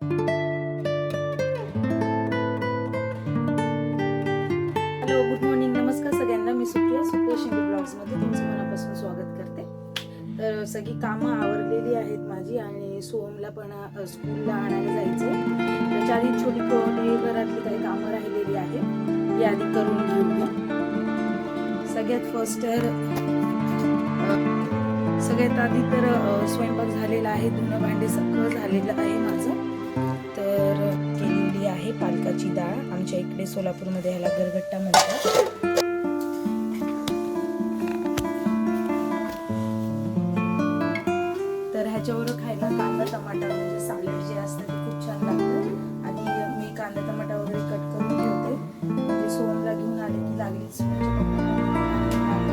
Hello, good morning, नमस्कार सगळ्यांना. मी सुप्रिया शिंदे ब्लॉग्समध्ये तुमचं मनापासून स्वागत करते. तर सगळी कामं आवरलेली आहेत माझी आणि सोहमला पण स्कूलला आणायला जायचं. त्याच्या आधी छोटी घरातली काही कामं राहिलेली आहे, ती आधी करून घेऊया. सगळ्यात आधी तर स्वयंपाक झालेला आहे, धुणं भांडे सगळं झालेलं आहे माझं. तर केलेली आहे पालकाची डाळ. आमच्या इकडे सोलापूरमध्ये ह्याला गरगट्टा म्हणतात. तर ह्याच्यावर खायला कांदा टमाटा म्हणजे सॅलड जे असतं ते खूप छान लागतं. आणि मी कांदा टमाटा वगैरे कट करून ठेवते, म्हणजे सोहमला घेऊन आले की लागलीच म्हणजे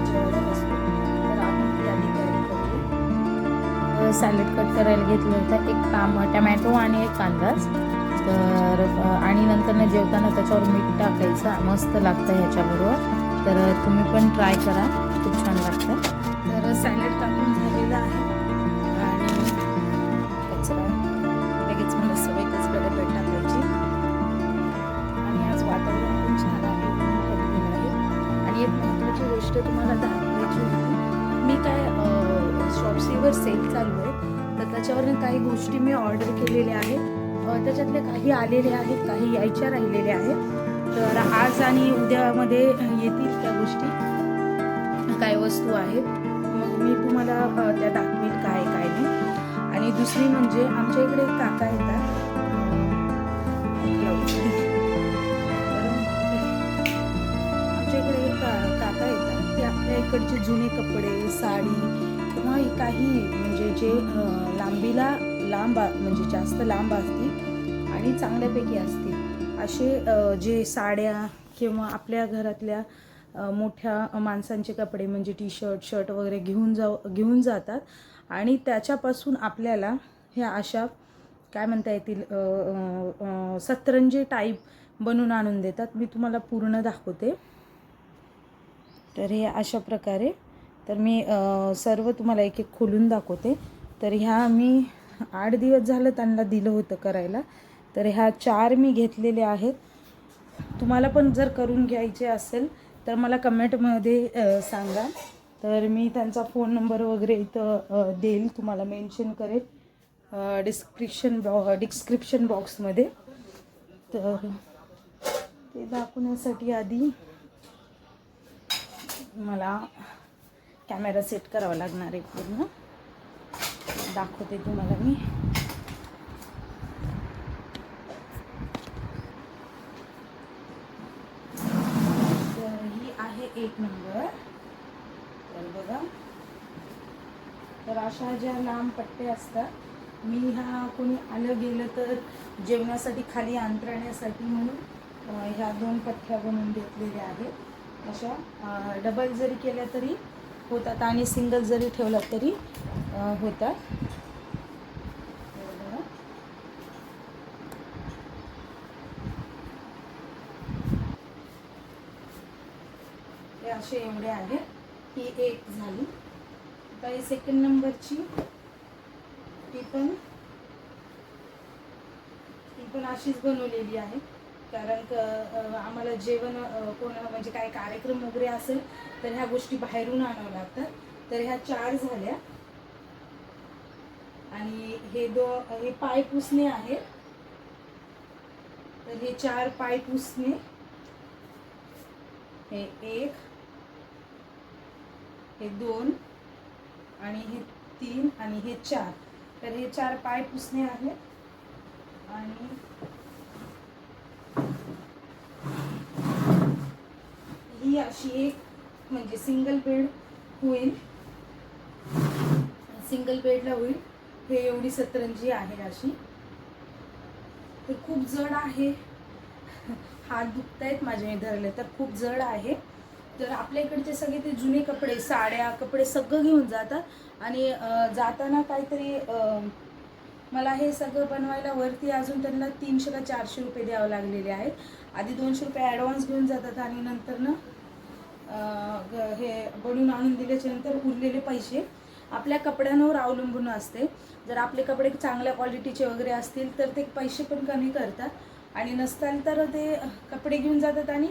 जेवायला बसतो. तर आपण ती आधी तयारी करूया. सॅलड कट करायला घेतलं होतं, एक टमॅटो आणि एक कांदाच. तर आणि नंतर जेवताना त्याच्यावर मीठ टाकायचं, मस्त लागतं ह्याच्याबरोबर. तर तुम्ही पण ट्राय करा, खूप छान लागतं. तर सॅलड टाकून झालेलं आहे आणि कचरा लगेच मला सवय कचऱ्याला टाकायची. आणि आज वातावरण पण छान आहे, ऊन पडलेलं आहे. आणि एक महत्त्वाची गोष्ट तुम्हाला दाखवायची होती. मी काय शॉप्सीवर सेल चालू आहे, तर त्याच्यावर काही गोष्टी मी ऑर्डर केलेल्या आहेत. त्याच्यातले काही आलेले आहेत, काही यायच्या राहिलेल्या आहेत. तर आज आणि उद्यामध्ये येतील त्या गोष्टी, काय वस्तू आहेत. मग मी तुम्हाला त्या दाखवेल काय काय नाही. आणि दुसरी म्हणजे आमच्या इकडे काका येतात, आमच्या इकडे काका येतात. ते आपल्या इकडचे जुने कपडे, साडी किंवा काही म्हणजे जे लांब म्हणजे जास्त लांब असतील आणि चांगल्यापैकी असतील असे जे साड्या किंवा आपल्या घरातल्या मोठ्या माणसांचे कपडे म्हणजे शर्ट वगैरे घेऊन जातात. आणि त्याच्यापासून आपल्याला ह्या अशा काय म्हणता येतील सतरंजी टाईप बनवून आणून देतात. मी तुम्हाला पूर्ण दाखवते. तर हे अशा प्रकारे, तर मी सर्व तुम्हाला एक एक खोलून दाखवते. तर ह्या मी 8 दिवस झालं त्यांना दिलं होतं करायला. तर ह्या 4 मी घेतलेल्या आहेत. तुम्हाला पण जर करून घ्यायचे असेल तर मला कमेंटमध्ये सांगा. तर मी त्यांचा फोन नंबर वगैरे इथं देईल, तुम्हाला मेन्शन करेल डिस्क्रिप्शन बॉक्समध्ये. तर ते दाखवण्यासाठी आधी मला कॅमेरा सेट करावा लागणार आहे. पूर्ण दाखवते तुम्हाला मी. तर ही आहे 1 नंबर. तर बघा, तर अशा ज्या लांब पट्ट्या असतात, मी ह्या कोणी आलं गेलं तर जेवणासाठी खाली अंतरण्यासाठी म्हणून ह्या 2 पट्ट्या बनवून घेतलेल्या आहेत. अशा डबल जरी केल्या तरी होतात आणि सिंगल जरी ठेवला तरी होतात. हे असे एवढे आहेत. ही एक झाली. आता ही 2nd नंबरची, ती पण अशीच बनवलेली आहे. कारण आम्हाला जेवण म्हणजे काय कार्यक्रम वगैरे असेल तर ह्या गोष्टी बाहेरून आणाव्या लागतात. तर ह्या 4 झाल्या. आणि हे पाय पुसणे आहेत. तर हे 4 पाय पुसणे, हे 1, हे 2 आणि हे 3 आणि हे 4. तर हे 4 पाय पुसणे आहेत. आणि ही अशी एक म्हणजे सिंगल बेडला होईल. हे एवढी सतरंजी आहे अशी. तर खूप जड आहे, हात दुखतायत माझे, मी धरले तर खूप जड आहे. तर आपल्या इकडचे सगळे ते जुने कपडे, साड्या, कपडे सगळं घेऊन जातात. आणि जाताना काहीतरी मला हे सगळं बनवायला वरती अजून त्यांना 300 का 400 रुपये द्यावे लागलेले आहेत. आधी 200 रुपये ॲडव्हान्स घेऊन जातात आणि नंतर ना हे बनवून आणून दिल्याच्या नंतर उरलेले पैसे आपल्या कपड्यांवर अवलंबून असते. जर आपले कपडे चांगल्या क्वालिटीचे वगैरे असतील तर ते पैसे पण कमी करतात आणि नसतील तर ते कपडे घेऊन जातात आणि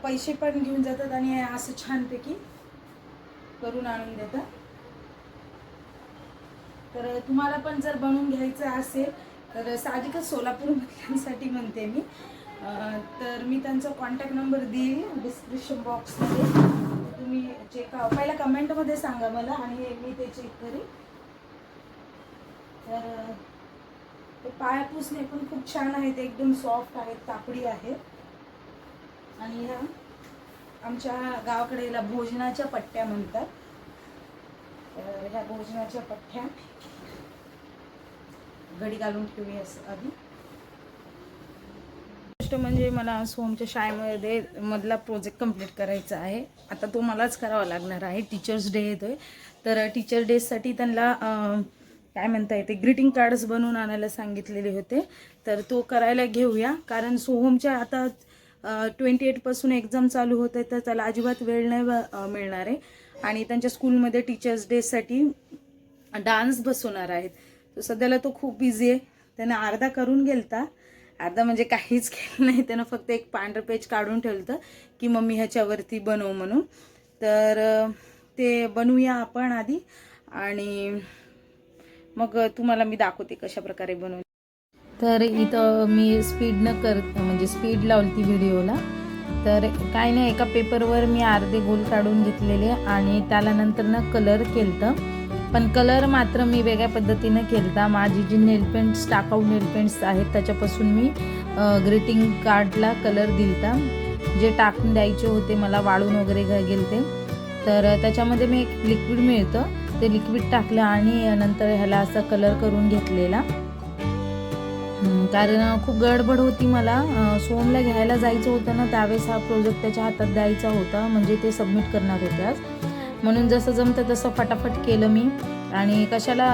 पैसे पण घेऊन जातात आणि असं छानपैकी करून आणून देतात. तर तुम्हाला पण जर बनवून घ्यायचं असेल तर साहजिकच सोलापूरमधल्यांसाठी म्हणते मी, तर मी त्यांचा कॉन्टॅक्ट नंबर देईल डिस्क्रिप्शन बॉक्समध्ये. तुम्ही चेक पहिला कमेंटमध्ये सांगा मला आणि मी ते चेक करेन. तर ते पाया पुसणे पण खूप छान आहेत, एकदम सॉफ्ट आहेत, कापडी आहेत. आणि ह्या आमच्या गावाकडे याला भोजनाच्या पट्ट्या म्हणतात. तर ह्या भोजनाच्या पट्ट्या घडी घालून ठेवूया आधी. गोष्ट म्हणजे मला सोमच्या शाळेमध्ये मधला प्रोजेक्ट कंप्लीट करायचा आहे. आता तो मलाच करावा लागणार आहे. टीचर्स डे येतोय, तर टीचर डेसाठी त्यांना काय म्हणता येते ग्रीटिंग कार्ड्स बनवून आणायला सांगितलेले होते. तर तो करायला घेऊया, कारण सोहमच्या आता 28पासून एक्झाम चालू होत आहे, तर त्याला अजिबात वेळ नाही मिळणार आहे. आणि त्यांच्या स्कूलमध्ये टीचर्स डेसाठी डान्स बसवणार आहेत. तर सध्याला तो खूप बिझी आहे. त्यानं अर्धा करून गेलता, अर्धा म्हणजे काहीच केलं नाही. त्यानं फक्त एक पांढरं पेज काढून ठेवलं की मम्मी ह्याच्यावरती बनव म्हणून. तर ते बनवूया आपण आधी आणि मग तुम्हाला मी दाखवते कशा प्रकारे बनवते. तर इथं मी म्हणजे स्पीड लावली व्हिडिओला. तर काय नाही, एका पेपरवर मी अर्धे गोल काढून घेतलेले आणि त्याला नंतर कलर केलतं. पण कलर मात्र मी वेगळ्या पद्धतीनं केलता. माझी जी नेल पेंट्स टाकाऊ नेल पेंट्स आहेत त्याच्यापासून मी ग्रीटिंग कार्डला कलर दिलता. जे टाकून द्यायचे होते मला, वाळून वगैरे गेलते, तर त्याच्यामध्ये मी एक लिक्विड मिळतं ते लिक्विड टाकलं आणि नंतर ह्याला असा कलर करून घेतलेला. कारण खूप गडबड होती मला. सोमला घ्यायला जायचं होतं ना, त्यावेळेस हा प्रोजेक्ट त्याच्या हातात द्यायचा होता, म्हणजे ते सबमिट करणार होते आज. म्हणून जसं जमतं तसं फटाफट केलं मी. आणि कशाला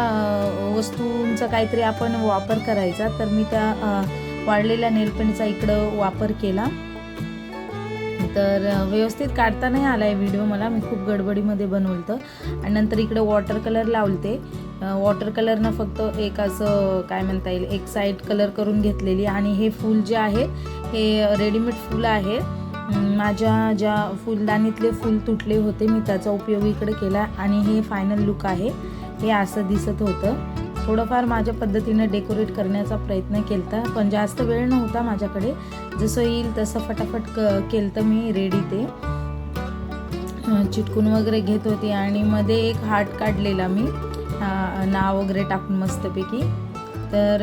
वस्तूंचा काहीतरी आपण वापर करायचा, तर मी त्या वाळलेल्या नेलपेंटचा इकडं वापर केला. तर व्यवस्थित काढता नाही आला आहे व्हिडिओ मला, मी खूप गडबडीमध्ये बनवलं. आणि नंतर इकडे वॉटर कलर लावलते. वॉटर कलरनं फक्त एक असं काय म्हणता येईल एक साईड कलर करून घेतलेली. आणि हे फूल जे आहे हे रेडीमेड फूल आहे. माझ्या ज्या फुलदाणीतले फूल तुटले होते मी त्याचा उपयोग इकडे केला आणि हे फायनल लुक आहे. हे असं दिसत होतं. थोडंफार माझ्या पद्धतीनं डेकोरेट करण्याचा प्रयत्न केलता, पण जास्त वेळ नव्हता माझ्याकडे. जसं येईल तसं फटाफट केलतं मी रेडी. ते चिटकून वगैरे घेत होते आणि मध्ये एक हार्ट काढलेला मी नाव वगैरे टाकून मस्तपैकी. तर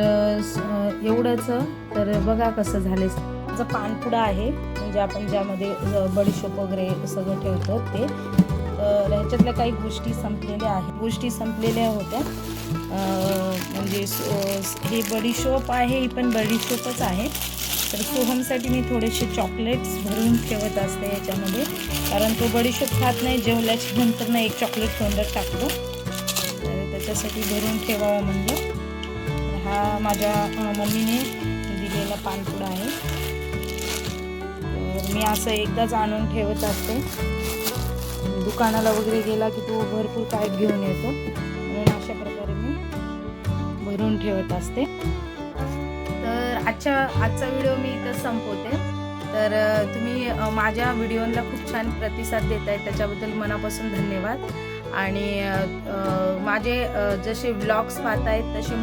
एवढंच. तर बघा कसं झालं. माझं पानपुडा आहे, म्हणजे आपण ज्यामध्ये बडीशोप वगैरे सगळं ठेवतो ते. तर ह्याच्यातल्या काही गोष्टी संपलेल्या होत्या. म्हणजे हे बडीशोप आहे, ही पण बडीशोपच आहे. तर सोहमसाठी मी थोडेसे चॉकलेट्स भरून ठेवत असते याच्यामध्ये, कारण तो बडीशोप खात नाही. जेवल्याच्या नंतर ना एक चॉकलेट तोंडात टाकतो, तर त्याच्यासाठी भरून ठेवावा म्हणजे. हा माझ्या मम्मीने दिलेला पानपुडा आहे. तर मी असं एकदाच आणून ठेवत असते. दुकानाला वगैरे गेला की तो भरपूर काय घेऊन येतो, म्हणून अशा प्रकारे मी भरून ठेवत असते. तर आजचा व्हिडिओ मी इथं संपवते. तर तुम्ही माझ्या व्हिडिओला खूप छान प्रतिसाद देत आहे, त्याच्याबद्दल मनापासून धन्यवाद. आणि माझे जसे व्लॉग्स पाहतायत तसे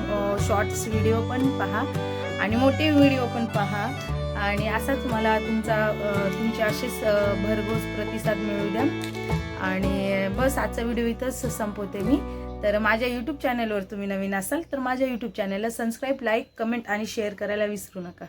शॉर्ट्स व्हिडिओ पण पहा आणि मोठे व्हिडिओ पण पहा. आणि असाच मला तुमचे असेच भरघोस प्रतिसाद मिळू द्या. आणि बस आजचा व्हिडिओ इथंच संपवते मी. तर माझ्या यूट्यूब चॅनलवर तुम्ही नवीन असाल तर माझ्या यूट्यूब चॅनलला सबस्क्राईब, लाईक, कमेंट आणि शेअर करायला विसरू नका.